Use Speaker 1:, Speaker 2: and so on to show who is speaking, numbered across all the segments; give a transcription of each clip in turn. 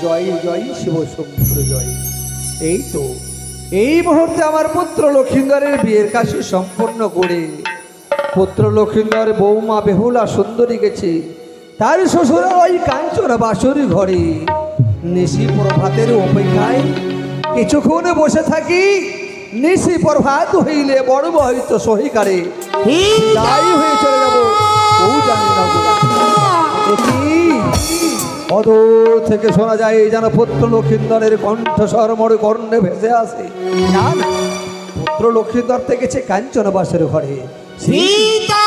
Speaker 1: জয় জয় শিব শম্ভুর জয়। এই তো এই মুহূর্তে আমার পুত্র লক্ষিন্দরের বিয়ের কাজ সম্পন্ন করে পুত্র লক্ষিন্দর বৌমা বেহুলা সুন্দরী গেছে তার শ্বশুর ওই কাঞ্চন বাসুরি ঘরে নিশি প্রভাতের অপেক্ষায় কিছুক্ষণ বসে থাকি। নিশি প্রভাত হইলে বড় হয়তো সহিকারে তাই হয়ে চলে যাবো। ও জানি না অদূর থেকে শোনা যায় যেন পুত্র লক্ষিন্দরের কণ্ঠস্বর মরে কর্ণে ভেসে আসে। না না, পুত্র লক্ষিন্দর থেকেছে কাঞ্চন বাসের ঘরে।
Speaker 2: সীতা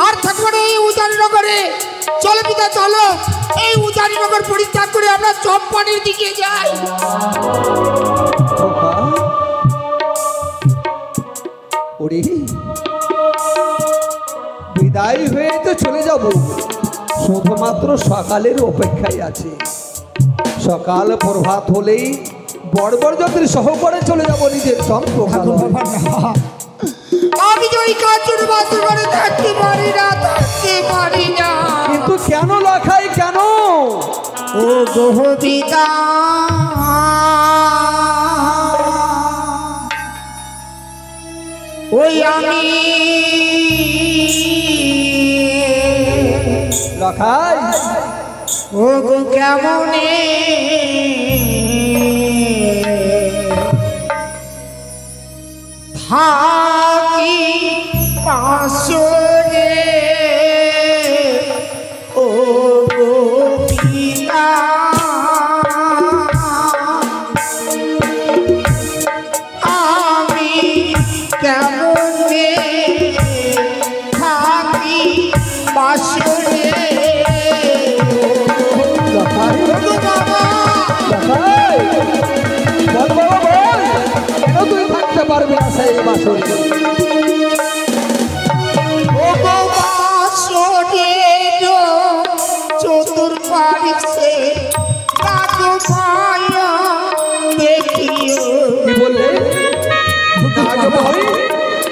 Speaker 2: আর থাকবো না এই উজানি নগরে। চলো পিতা চলো, এই উজানি নগর পরিত্যাগ করে আমরা চম্পানির দিকে যাই।
Speaker 1: বিদায় হয়ে তো চলে যাব, শুধুমাত্র সকালের অপেক্ষায় আছে। সকাল প্রভাত হলেই বড়বড় যন্ত্রী সহকারে চলে যাব নিজের চম্পা।
Speaker 2: আমি যে ওই কাঞ্চন বাসুর ঘরে থাকতে পারি না, থাকতে পারি না।
Speaker 1: কিন্তু কেন লখাই কেন?
Speaker 2: ও গোবিদা ওই আমি
Speaker 1: লখাই
Speaker 2: ও গো কেমনে থাকি পাশরে ও গো পিতা আমি কেমনে থাকি পাশরে।
Speaker 1: তুই থাকতে পারবি না সেই বাসরে?
Speaker 2: চতুর্পাশে
Speaker 1: কি বললে?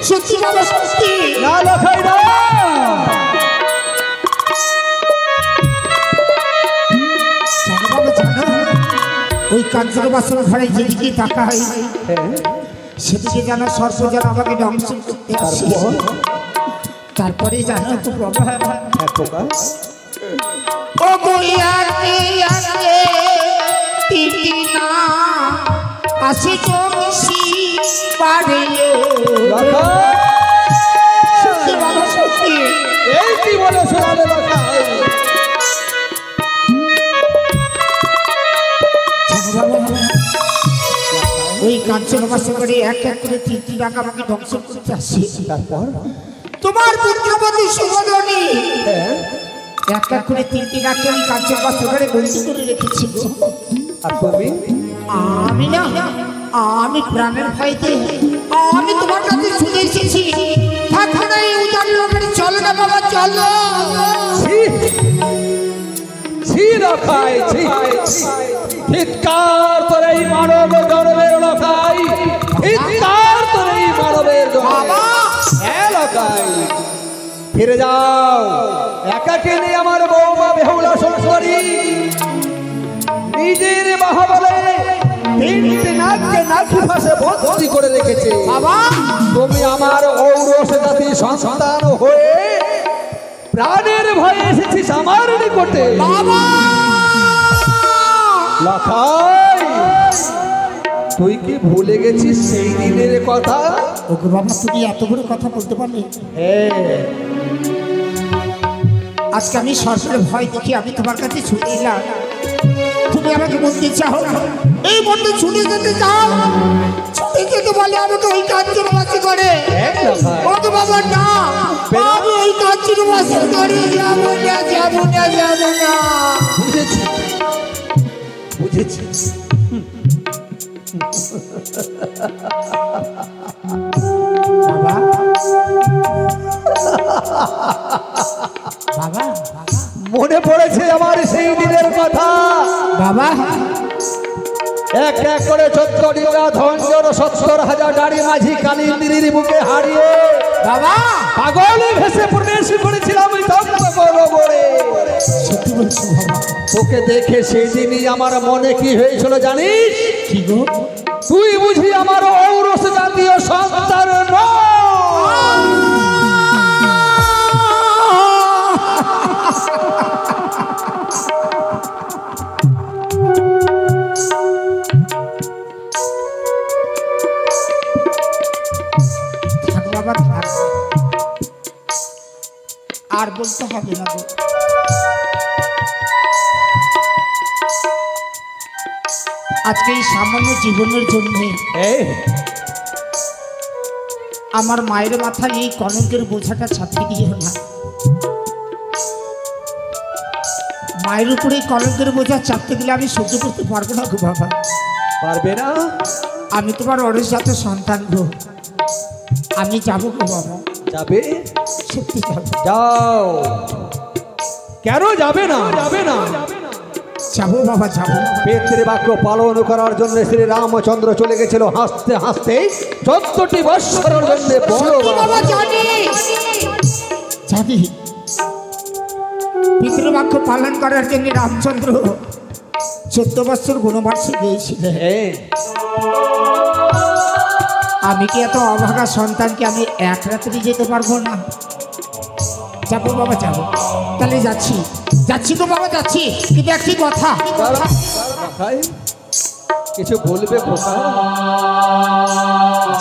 Speaker 2: সত্যি বাবা সত্যি
Speaker 1: না লখাই না।
Speaker 2: ওই কাঞ্চন বাসন ঘরে যেদিকে তাকা হয় সেদিকে যেন সর্ব যেন আমাকে ধ্বংস করতে আসে। তারপরে জানো তো বাবা ও বইয়াতে আসে তিতি না আসে চমসি পারে। সত্যি বাবা সত্যি।
Speaker 1: এই কি বলে শোনালে লখাই?
Speaker 2: ওই কাঞ্চন বাসন করে এক এক করে তিনটি টাকা আমাকে ধ্বংস করতে আসে।
Speaker 1: তারপর
Speaker 2: তোমার পুত্রবতী সুমদনী এক এক করে তিনটি টাকা ওই কাঞ্চন বাসন করে বন্দি করে রেখেছিল।
Speaker 1: আর তুমি?
Speaker 2: আমি না, আমি প্রাণের ভয়তে আমি তোমার কাছে ছুটে এসেছি। থাকো না এই উজানি নগরে, চলো না বাবা চলো।
Speaker 1: লখাই চিৎকার তোর এই মানব জন্মের লখাই, চিৎকার তোর এই মানবের জন্ম। লখাই ফিরে যাও, একাকে নিয়ে আমার বৌমা বেহুলা সুন্দরী নিজের বাহুবলে তিনটি নাককে নাকি ফাঁসে বন্দি করে রেখেছে। তুমি আমার ঔরস জাতি সন্তান হয়ে প্রাণের ভয়ে এসেছিস আমার নিকটে। লখাই তুই কি ভুলে গেছিস সেই দিনের কথা?
Speaker 2: ওকে বাবা তুমি এত বড় কথা বলতে পারলে? আজকে আমি সরকারের ভয় দেখি আমি তোমার কাছে ছুটে এলাম। তুমি আমাকে বলতে চাও এই বন্ধু ছুটে যেতে চাও? ছুটে যেতে বলে আমাকে ওই কাঞ্চন বাসি করে। ওকে বাবা না, আমি ওই কাঞ্চন বাসি করে যাবো না, যাবো না, যাবো না।
Speaker 1: বুঝেছি বুঝেছি।
Speaker 2: বাবা বাবা
Speaker 1: মনে পড়েছে আমার সেই দিনের কথা।
Speaker 2: বাবা
Speaker 1: এক এক করে 14 ধনজন 70,000 দাড়ি মাঝি কালিন্দির বুকে হারিয়ে
Speaker 2: বাবা
Speaker 1: পাগল ভেসে প্রবেশ করেছিলাম ওই চন্দ্রগড়ে।
Speaker 2: সত্যি বলছো বাবা?
Speaker 1: তোকে দেখে সেদিনই আমার মনে কি হয়েছিল জানিস?
Speaker 2: কি গো?
Speaker 1: তুই বুঝি আমার ঔরস জাতীয় সন্তান
Speaker 2: থাক বাবা থাক, আর বলতে হবে না গো। আজকে এই সামান্য জীবনের জন্য আমার মায়ের মাথায় এই কলঙ্কের বোঝাটা চাপিয়ে দিও না। মায়ের উপরে এই কলঙ্কের বোঝা চাপতে গেলে আমি সহ্য করতে পারবো না গো বাবা।
Speaker 1: পারবে না?
Speaker 2: আমি তোমার অরিজাত সন্তান গো, আমি যাবো গো বাবা।
Speaker 1: যাবে?
Speaker 2: সত্যি যাবো।
Speaker 1: যাও। কেন যাবে না? যাবে না?
Speaker 2: যাবো বাবা যাবো।
Speaker 1: পিতৃ বাক্য পালন করার জন্য শ্রী রামচন্দ্র চলে গেছিল হাসতে হাসতে 14টি বৎসরের জন্য।
Speaker 2: বাবা জানি জানি পিতৃবাক্য পালন করার জন্য রামচন্দ্র 14 বছর বনবাসে গিয়েছিলেন। আমি কি এত অভাগা সন্তানকে আমি এক রাত্রি যেতে পারবো না? যাবো বাবা যাবো। তাহলে যাচ্ছি যাচ্ছি তো বাবা যাচ্ছি, কিন্তু একটি কথা।
Speaker 1: কিছু বলবে খোকা?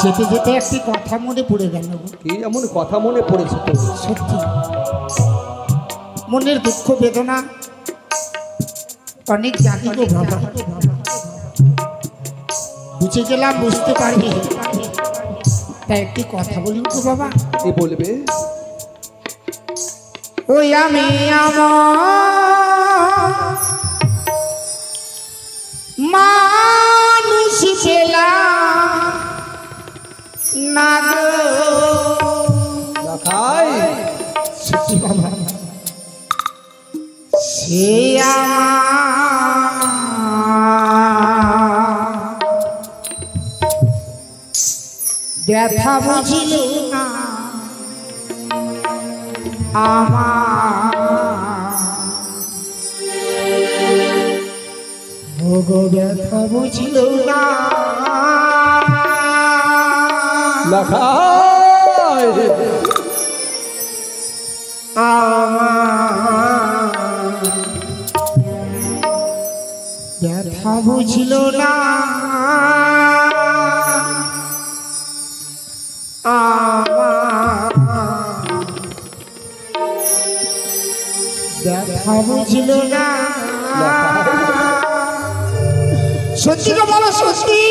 Speaker 2: যেতে যেতে একটি কথা মনে পড়ে গেল।
Speaker 1: কি এমন কথা মনে পড়েছে তো?
Speaker 2: সত্যি মনের দুঃখ বেদনা অনেক জানি গো বাবা। বুঝে গেলাম, বুঝতে পারি, তাই একটি কথা বলি তো বাবা।
Speaker 1: কি বলবে?
Speaker 2: ওই আমি আমার মানুষ পেলাম না গো। সত্যি বাবা, সে ব্যথা বুঝিল না আমার গো, ব্যথা বুঝিল না ব্যথা বুঝিল না ব্যথা বুঝিল না। সত্যি গো বাবা সত্যি,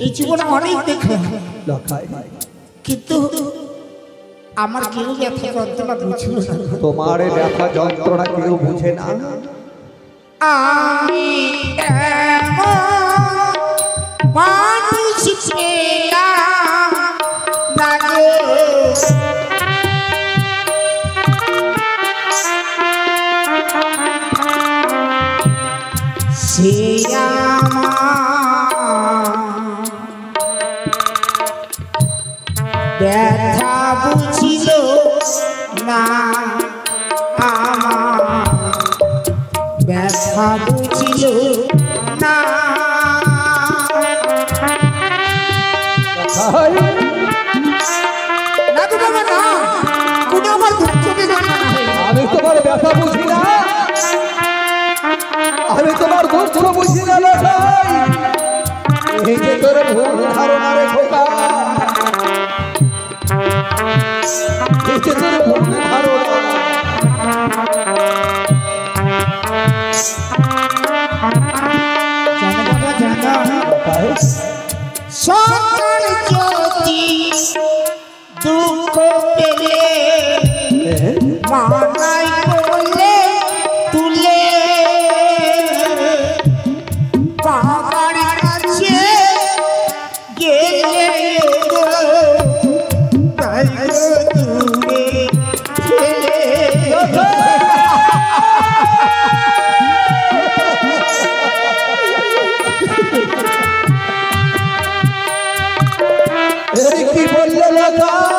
Speaker 2: এই জীবনে অনেক দেখলাম, কিন্তু আমার কেউ ব্যথা যন্ত্রণা বুঝল না।
Speaker 1: তোমার ব্যথা যন্ত্রণা কেউ বুঝে না।
Speaker 2: আমি মানুষ পেলাম না গো, সে ব্যথা বুঝিল না আমার, ব্যথা বুঝিল না।
Speaker 1: আমি তোমার ব্যথা বুঝি না, আমি তোমার দুঃখ বুঝি না। এই যে তোর ভুল ধারণা রে খোকা, এই যে তোর ভুল ধারণা।
Speaker 2: সন্তান যদি দুঃখ পেলে মানাই বলে তুলে বাবার কাছে গেলে দূরে
Speaker 1: কি বললে লেখা